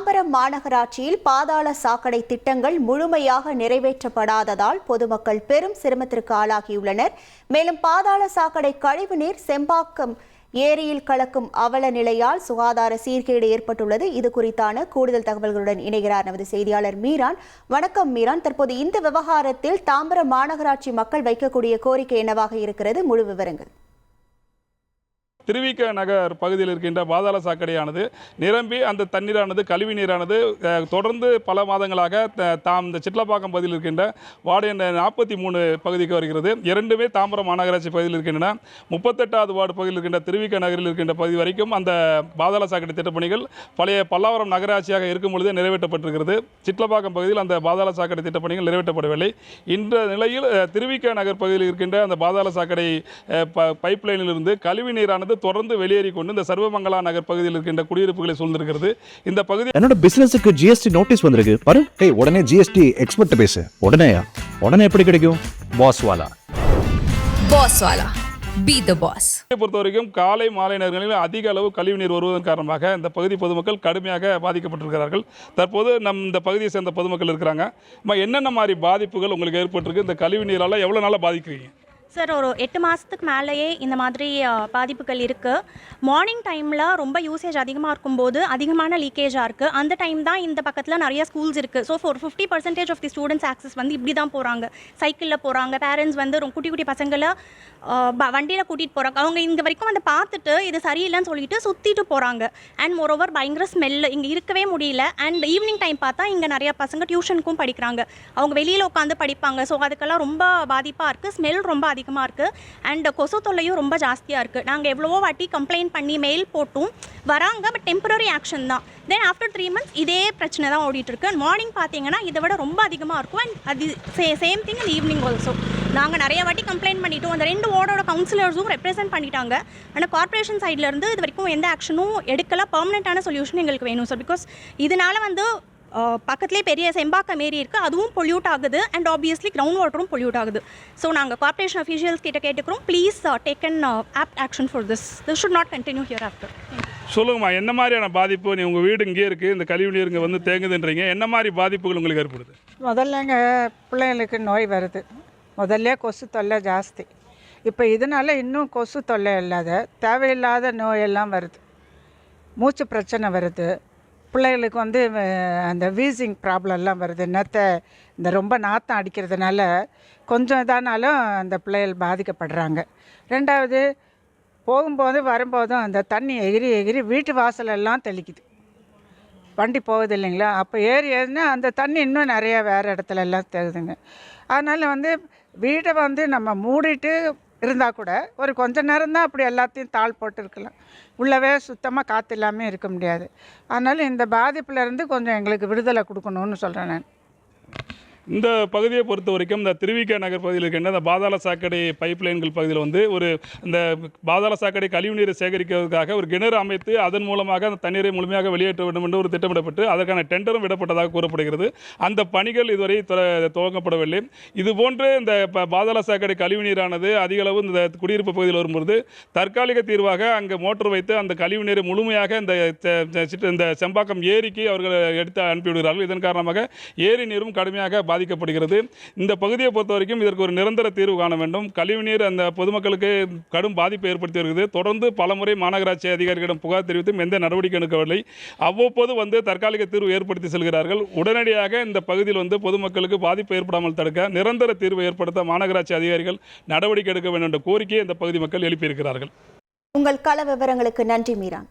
தாம்பரம் மாநகராட்சியில் பாதாள சாக்கடை திட்டங்கள் முழுமையாக நிறைவேற்றப்படாததால் பொதுமக்கள் பெரும் சிரமத்திற்கு ஆளாகியுள்ளனர். மேலும் பாதாள சாக்கடை கழிவுநீர் செம்பாக்கம் ஏரியில் கலக்கும் அவல நிலையால் சுகாதார சீர்கேடு ஏற்பட்டுள்ளது. இது குறித்தான கூடுதல் தகவல்களுடன் இணைகிறார் நமது செய்தியாளர் மீரான். வணக்கம் மீரான். தற்போது இந்த விவகாரத்தில் தாம்பரம் மாநகராட்சி மக்கள் வைக்கக்கூடிய கோரிக்கை என்னவாக இருக்கிறது? முழு விவரங்கள். திருவிக நகர் பகுதியில் இருக்கின்ற பாதாள சாக்கடையானது நிரம்பி அந்த தண்ணீரானது கழிவு நீரானது தொடர்ந்து பல மாதங்களாக இந்த சிட்லப்பாக்கம் பகுதியில் இருக்கின்ற வார்டு எண் 43 பகுதிக்கு வருகிறது. இரண்டுமே தாம்பரம் மாநகராட்சி பகுதியில் இருக்கின்றன. 38வது வார்டு பகுதியில் இருக்கின்ற திருவிக நகரில் இருக்கின்ற பகுதி வரைக்கும் அந்த பாதாள சாக்கடை திட்டப்பணிகள் பழைய பல்லாவரம் நகராட்சியாக இருக்கும் பொழுது நிறைவேற்றப்பட்டிருக்கிறது. சிட்லப்பாக்கம் பகுதியில் அந்த பாதாள சாக்கடை திட்டப்பணிகள் நிறைவேற்றப்படவில்லை. இந்த நிலையில் திருவிக நகர் பகுதியில் இருக்கின்ற அந்த பாதாள சாக்கடை பைப் லைனில் இருந்து கழிவு நீரானது தொடர்ந்து வெளியேறி கொண்டு இந்த சர்வமங்கலா நகர் பகுதியில் இருக்கின்ற குடியிருப்புகளை சூழ்ந்திருக்கிறது. இந்த பகுதி என்னோட பிசினஸுக்கு ஜிஎஸ்டி நோட்டீஸ் வந்திருக்கு பாரு. உடனே ஜிஎஸ்டி எக்ஸ்பர்ட் பேசு. உடனே எப்படி கிடைக்கும்? பாஸ் வாலா Be the boss. பொறுத்தவரைக்கும் காலை மாலை நேரங்களில் அதிக அளவு கழிவுநீர் வருவதன் காரணமாக இந்த பகுதி பொதுமக்கள் கடுமையாக பாதிக்கப்பட்டிருக்கிறார்கள். தற்போது இந்த பகுதியை சேர்ந்த பொதுமக்கள் இருக்கிறாங்க. என்னென்ன மாதிரி பாதிப்புகள் உங்களுக்கு ஏற்பட்டிருக்கு? இந்த கழிவு நீரால் எவ்வளோ நாளாக பாதிக்கிறீங்க? சார், ஒரு 8 மாதத்துக்கு மேலேயே இந்த மாதிரி பாதிப்புகள் இருக்குது. மார்னிங் டைமில் ரொம்ப யூசேஜ் அதிகமாக இருக்கும்போது அதிகமான லீக்கேஜாக இருக்குது. அந்த டைம் தான் இந்த பக்கத்தில் நிறைய ஸ்கூல்ஸ் இருக்குது. ஸோ ஒரு 50% ஆஃப் தி ஸ்டூடெண்ட்ஸ் ஆக்சஸ் வந்து இப்படி தான் போகிறாங்க. சைக்கிளில் போகிறாங்க. பேரண்ட்ஸ் வந்து குட்டி குட்டி பசங்களை வண்டியில் கூட்டிகிட்டு போகிறாங்க. அவங்க இங்கே வரைக்கும் வந்து பார்த்துட்டு இது சரியில்லைன்னு சொல்லிட்டு சுற்றிட்டு போகிறாங்க. அண்ட் மோரோவர் பயங்கர ஸ்மெல்லு, இங்கே இருக்கவே முடியல. அண்ட் ஈவினிங் டைம் பார்த்தா இங்கே நிறைய பசங்க டியூஷனுக்கும் படிக்கிறாங்க. அவங்க வெளியில் உட்காந்து படிப்பாங்க. ஸோ அதுக்கெல்லாம் ரொம்ப பாதிப்பாக இருக்குது. ஸ்மெல் ரொம்ப அதிகமாக இருக்குது. அண்ட் கொசு தொல்லையும் ரொம்ப ஜாஸ்தியாக இருக்குது. நாங்கள் எவ்வளவோ வாட்டி கம்ப்ளைண்ட் பண்ணி மெயில் போட்டும் வராங்க. பட் டெம்பரரி ஆக்ஷன் தான். தென் ஆஃப்டர் 3 months இதே பிரச்சனை தான் ஓடிட்டுருக்கு. மார்னிங் பார்த்தீங்கன்னா இதை விட ரொம்ப அதிகமாக இருக்கும். அண்ட் அது சேம் திங் இந்த ஈவினிங் ஆல்சோ. நாங்கள் நிறைய வாட்டி கம்ப்ளைண்ட் பண்ணிட்டோம். அந்த 2 வார்டோட கவுன்சிலர்ஸும் ரெப்ரசென்ட் பண்ணிட்டாங்க. ஆனால் கார்பரேஷன் சைட்லேருந்து இது வரைக்கும் எந்த ஆக்ஷனும் எடுக்கல. பர்மனெண்ட்டான சொல்யூஷன் எங்களுக்கு வேணும் சார். பிகாஸ் இதனால் வந்து பக்கத்துலேயே பெரிய செம்பாக்கம் ஏரி இருக்குது, அதுவும் பொல்யூட் ஆகுது. அண்ட் ஆப்வியஸ்லி கிரவுண்ட் வாட்டரும் பொல்யூட் ஆகுது. ஸோ நாங்கள் கார்பரேஷன் அஃபீஷியல்ஸ் கிட்ட கேட்டுக்கிறோம், please take an apt action for this should not continue hereafter. சொல்லுங்கம்மா, என்ன மாதிரியான பாதிப்பு? உங்கள் வீடு இங்கே இருக்குது, இந்த கழிவு நீர் இங்கே வந்து தேங்குதுன்றீங்க. என்ன மாதிரி பாதிப்புகள் உங்களுக்கு ஏற்படுது? முதல்லங்க பிள்ளைங்களுக்கு நோய் வருது. முதல்ல கொசு தொல்லை ஜாஸ்தி. இப்போ இதனால் இன்னும் கொசு தொல்லை இல்லாத தேவையில்லாத நோயெல்லாம் வருது. மூச்சு பிரச்சனை வருது. பிள்ளைகளுக்கு வந்து அந்த வீசிங் ப்ராப்ளம்லாம் வருது. இந்த ரொம்ப நாற்றம் அடிக்கிறதுனால கொஞ்சம் இதானாலும் அந்த பிள்ளைகள் பாதிக்கப்படுறாங்க. ரெண்டாவது, போகும்போது வரும்போதும் அந்த தண்ணி எகிரி வீட்டு வாசலெல்லாம் தெளிக்குது. வண்டி போகுது இல்லைங்களா? அப்போ ஏறினா அந்த தண்ணி இன்னும் நிறையா வேறு இடத்துல எல்லாம் தேகுதுங்க. அதனால் வந்து வீட்டை வந்து நம்ம மூடிட்டு இருந்தால் கூட ஒரு கொஞ்ச நேரம் தான் அப்படி எல்லாத்தையும் தாள் போட்டு இருக்கலாம். உள்ளவே சுத்தமாக காற்று இல்லாமல் இருக்க முடியாது. அதனால் இந்த பாதிப்புலேருந்து கொஞ்சம் எங்களுக்கு விடுதலை கொடுக்கணும்னு சொல்கிறேன் நான். இந்த பகுதியை பொறுத்த வரைக்கும் இந்த திருவிக நகர் பகுதியில் இருக்கின்ற இந்த பாதாள சாக்கடை பைப் லைன்கள் பகுதியில் வந்து இந்த பாதாள சாக்கடை கழிவுநீரை சேகரிக்கிறதுக்காக ஒரு கிணறு அமைத்து அதன் மூலமாக அந்த தண்ணீரை முழுமையாக வெளியேற்ற வேண்டும் என்று ஒரு திட்டமிடப்பட்டு அதற்கான டெண்டரும் விடப்பட்டதாக கூறப்படுகிறது. அந்த பணிகள் இதுவரை துவங்கப்படவில்லை. இதுபோன்று இந்த பாதாள சாக்கடை கழிவுநீரானது அதிக அளவு இந்த குடியிருப்பு பகுதியில் வரும்போது தற்காலிக தீர்வாக அங்கே மோட்டர் வைத்து அந்த கழிவுநீரை முழுமையாக இந்த செம்பாக்கம் ஏரிக்கு அவர்கள் எடுத்து அனுப்பிவிடுகிறார்கள். இதன் காரணமாக ஏரி நீரும் கடுமையாக பாதிக்கப்படுகிறது. இந்த பகுதியை பொறுத்த வரைக்கும் இதற்கு ஒரு நிரந்தர தீர்வு காண வேண்டும். கழிவுநீர் அந்த பொதுமக்களுக்கு கடும் பாதிப்பை ஏற்படுத்தி வருகிறது. தொடர்ந்து பலமுறை மாநகராட்சி அதிகாரிகளிடம் புகார் தெரிவித்தும் எந்த நடவடிக்கை எடுக்கவில்லை. அவ்வப்போது வந்து தற்காலிக தீர்வு ஏற்படுத்தி செல்கிறார்கள். உடனடியாக இந்த பகுதியில் பொதுமக்களுக்கு பாதிப்பு ஏற்படாமல் தடுக்க நிரந்தர தீர்வை ஏற்படுத்த மாநகராட்சி அதிகாரிகள் நடவடிக்கை எடுக்க வேண்டும் என்ற கோரிக்கையை இந்த பகுதி மக்கள் எழுப்பியிருக்கிறார்கள். உங்கள் கள விவரங்களுக்கு நன்றி மீரான்.